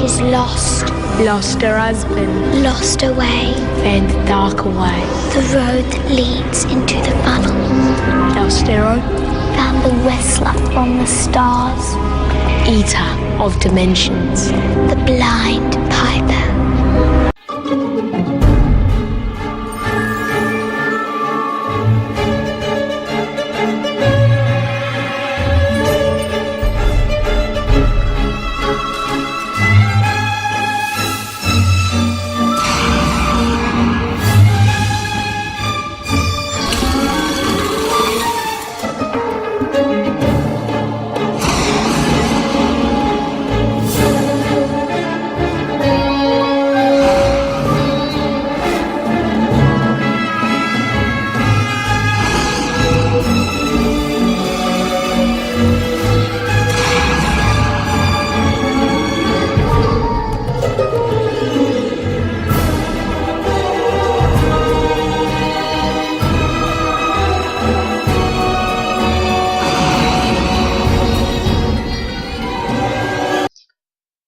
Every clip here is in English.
She's lost. Lost her husband. Lost her way. Found the darker way. The road that leads into the funnel. Lost her own. Found the whistler from the stars. Eater of dimensions. The blind piper.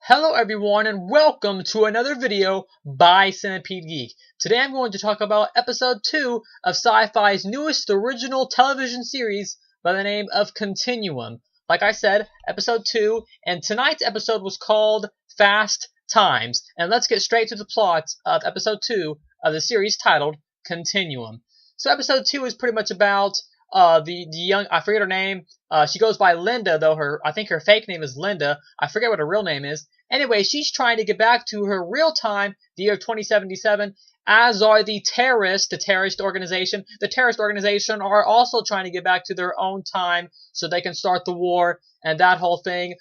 Hello everyone and welcome to another video by Centipede Geek. Today I'm going to talk about episode 2 of Sci-Fi's newest original television series by the name of Continuum. Like I said, episode 2, and tonight's episode was called Fast Times. And let's get straight to the plot of episode 2 of the series titled Continuum. So episode 2 is pretty much about the young, I forget her name. She goes by Linda, though I think her fake name is Linda. I forget what her real name is. Anyway, she's trying to get back to her real time, the year of 2077, as are the terrorist organization. The terrorist organization are also trying to get back to their own time so they can start the war and that whole thing.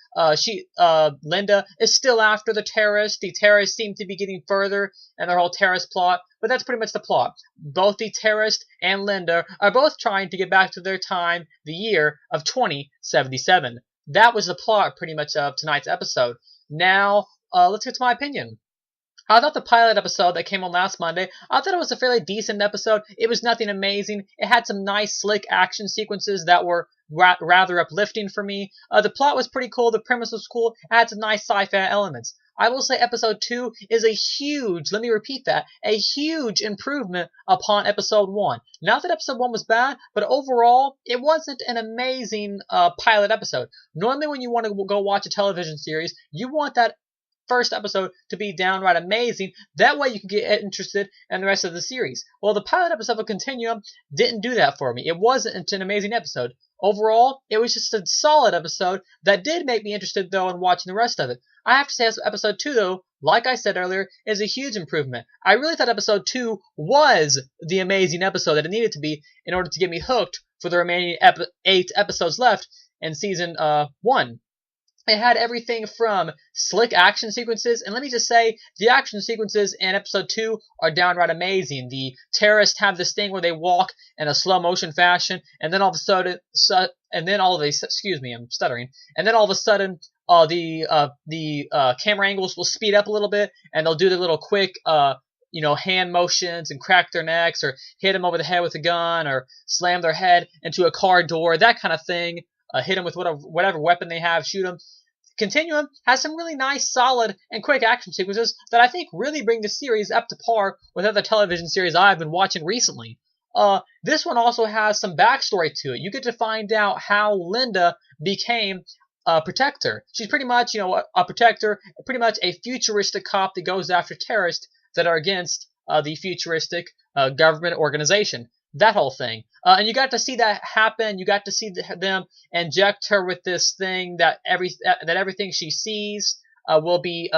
Linda is still after the terrorists. The terrorists seem to be getting further in their whole terrorist plot, but that's pretty much the plot. Both the terrorist and Linda are both trying to get back to their time, the year of 2077. That was the plot pretty much of tonight's episode. Now, let's get to my opinion. I thought the pilot episode that came on last Monday, I thought it was a fairly decent episode. It was nothing amazing. It had some nice, slick action sequences that were rather uplifting for me. The plot was pretty cool. The premise was cool. It had some nice sci-fi elements. I will say episode 2 is a huge, let me repeat that, a huge improvement upon episode 1. Not that episode 1 was bad, but overall, it wasn't an amazing pilot episode. Normally when you want to go watch a television series, you want that first episode to be downright amazing. That way you can get interested in the rest of the series. Well, the pilot episode of Continuum didn't do that for me. It wasn't an amazing episode. Overall, it was just a solid episode that did make me interested, though, in watching the rest of it. I have to say, episode 2, though, like I said earlier, is a huge improvement. I really thought episode 2 was the amazing episode that it needed to be in order to get me hooked for the remaining 8 episodes left in season 1. It had everything from slick action sequences, and let me just say, the action sequences in episode 2 are downright amazing. The terrorists have this thing where they walk in a slow motion fashion, and then all of a sudden, I'm stuttering, and then all of a sudden, the camera angles will speed up a little bit, and they'll do the little quick, hand motions and crack their necks, or hit them over the head with a gun, or slam their head into a car door, that kind of thing. Hit them with whatever weapon they have, shoot them. Continuum has some really nice, solid, and quick action sequences that I think really bring the series up to par with other television series I've been watching recently. This one also has some backstory to it. You get to find out how Linda became a protector. She's pretty much, a protector, pretty much a futuristic cop that goes after terrorists that are against the futuristic government organization. That whole thing. And you got to see that happen. You got to see them inject her with this thing that everything she sees will be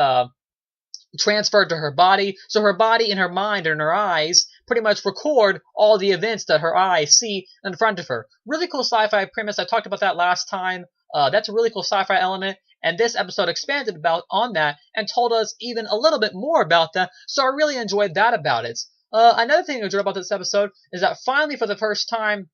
transferred to her body. So her body and her mind and her eyes pretty much record all the events that her eyes see in front of her. Really cool sci-fi premise. I talked about that last time. That's a really cool sci-fi element. And this episode expanded on that and told us even a little bit more about that. So I really enjoyed that about it. Another thing I enjoyed about this episode is that finally, for the first time,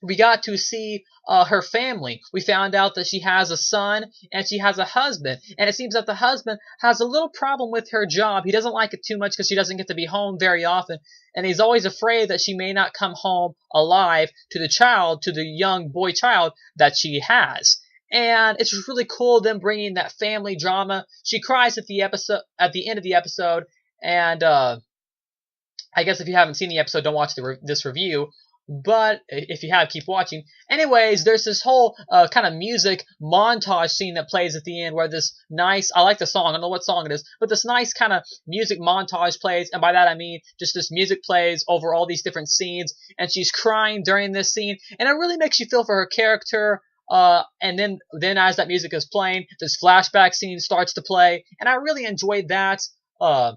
we got to see her family. We found out that she has a son and she has a husband. And it seems that the husband has a little problem with her job. He doesn't like it too much because she doesn't get to be home very often. And he's always afraid that she may not come home alive to the young boy child that she has. and it's just really cool them bringing that family drama. She cries at the end of the episode, and I guess if you haven't seen the episode, don't watch this review. But if you have, keep watching. Anyways, there's this whole kind of music montage scene that plays at the end where this nice, I like the song, I don't know what song it is, but this nice kind of music montage plays, and by that I mean just this music plays over all these different scenes, and she's crying during this scene, and it really makes you feel for her character. And then as that music is playing, this flashback scene starts to play, and I really enjoyed that. I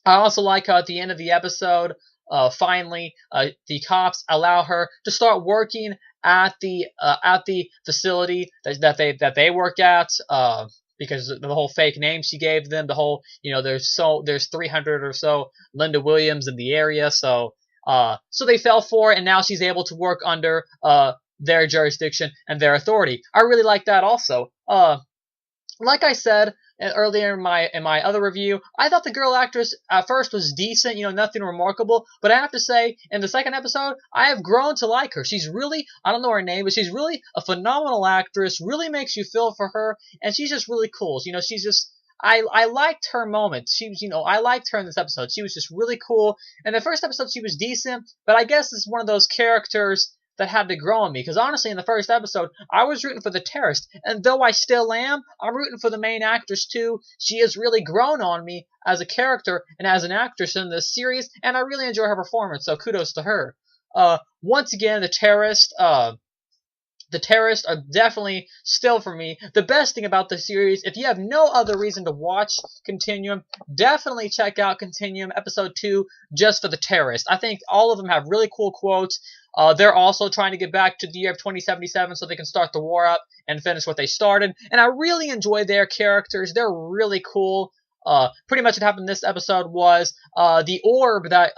also like how at the end of the episode, finally, the cops allow her to start working at the facility that they work at, because the whole fake name she gave them, the whole, there's 300 or so Linda Williams in the area, so they fell for it, and now she's able to work under their jurisdiction and their authority. I really like that also. Like I said earlier in my other review, I thought the girl actress at first was decent, nothing remarkable, but I have to say, in the second episode, I have grown to like her. She's really, I don't know her name, but she's really a phenomenal actress, really makes you feel for her, and she's just really cool. She's just, I liked her moments. She was, I liked her in this episode. She was just really cool. In the first episode, she was decent, but I guess it's one of those characters that had to grow on me, because honestly in the first episode I was rooting for the terrorist, and though I still am, I'm rooting for the main actress too. She has really grown on me as a character and as an actress in this series, and I really enjoy her performance, so kudos to her. Once again, the terrorists are definitely still for me the best thing about the series. If you have no other reason to watch Continuum, definitely check out Continuum episode 2 just for the terrorists. I think all of them have really cool quotes. They're also trying to get back to the year of 2077 so they can start the war up and finish what they started. And I really enjoy their characters. They're really cool. Pretty much what happened in this episode was the orb that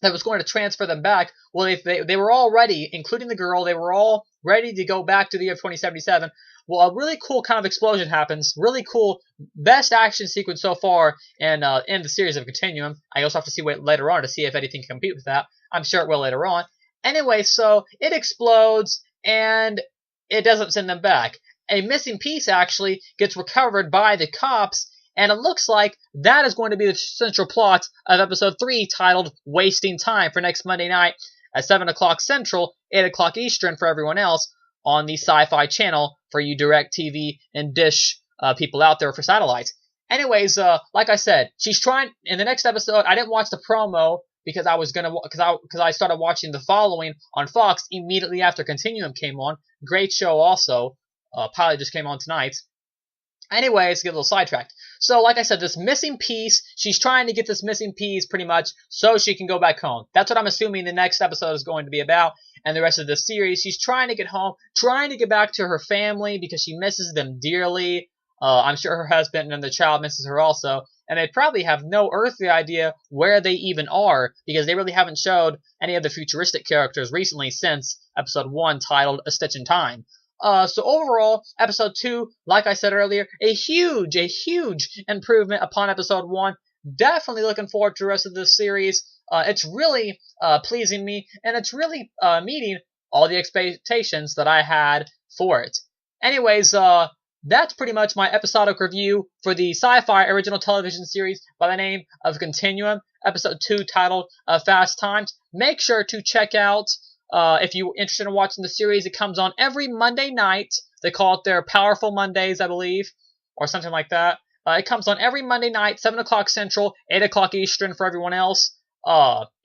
was going to transfer them back. Well, they were all ready, including the girl. They were all ready to go back to the year of 2077. Well, a really cool kind of explosion happens. Really cool, best action sequence so far in the series of Continuum. I also have to see later on to see if anything can compete with that. I'm sure it will later on. Anyway, so it explodes, and it doesn't send them back. A missing piece actually gets recovered by the cops, and it looks like that is going to be the central plot of episode 3, titled Wasting Time, for next Monday night at 7 o'clock Central, 8 o'clock Eastern for everyone else, on the Sci-Fi channel for you DirecTV and Dish people out there for satellites. Anyways, like I said, she's trying, in the next episode, I didn't watch the promo, because I started watching The Following on Fox immediately after Continuum came on. Great show also. Pilot just came on tonight. Anyways, get a little sidetracked. So, like I said, this missing piece, she's trying to get this missing piece pretty much so she can go back home. That's what I'm assuming the next episode is going to be about, and the rest of the series. She's trying to get home, trying to get back to her family because she misses them dearly. I'm sure her husband and the child misses her also. And they probably have no earthly idea where they even are, because they really haven't showed any of the futuristic characters recently since episode 1, titled A Stitch in Time. So overall, episode 2, like I said earlier, a huge improvement upon episode 1. Definitely looking forward to the rest of this series. It's really pleasing me, and it's really meeting all the expectations that I had for it. Anyways, that's pretty much my episodic review for the sci-fi original television series by the name of Continuum, episode 2, titled Fast Times. Make sure to check out, if you're interested in watching the series, it comes on every Monday night. They call it their Powerful Mondays, I believe, or something like that. It comes on every Monday night, 7 o'clock Central, 8 o'clock Eastern for everyone else.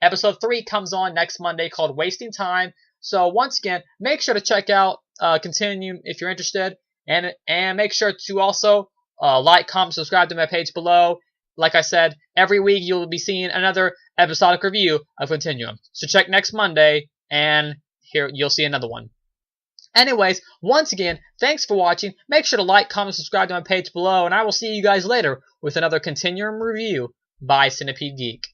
Episode 3 comes on next Monday, called Wasting Time. So once again, make sure to check out Continuum if you're interested. And make sure to also like, comment, subscribe to my page below. Like I said, every week you'll be seeing another episodic review of Continuum. So check next Monday, and here you'll see another one. Anyways, once again, thanks for watching. Make sure to like, comment, subscribe to my page below, and I will see you guys later with another Continuum review by Centipede Geek.